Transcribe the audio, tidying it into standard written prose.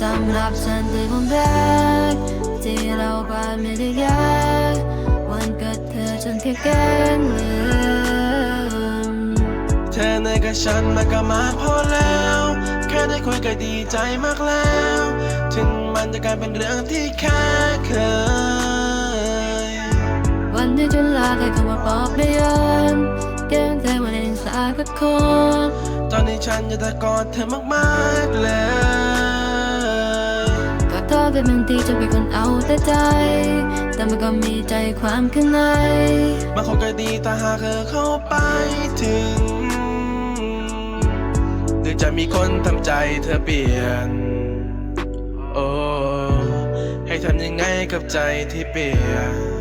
สำหรับฉันคือผมรักที่เราผ่านไม่ได้ยากวันเกิดเธอฉันแค่แกล้งลืมเธอในกับฉันมันก็มากพอแล้วแค่ได้คุยก็ดีใจมากแล้วถึงมันจะกลายเป็นเรื่องที่แค่เคยวันที่ฉันลาใครเข้ามาปลอบไม่ยอมแกล้งเธอวันเองสากับคนตอนนี้ฉันอยากจะกอดเธอมากๆเลยก็โทษเป็นบางทีจะเป็นคนเอาแต่ใจแต่มันก็มีใจความข้างในมันคงก็ดีแต่หากเธอเข้าไปถึงหรือจะมีคนทำใจเธอเปลี่ยนโอ้ให้ทำยังไงกับใจที่เปลี่ยน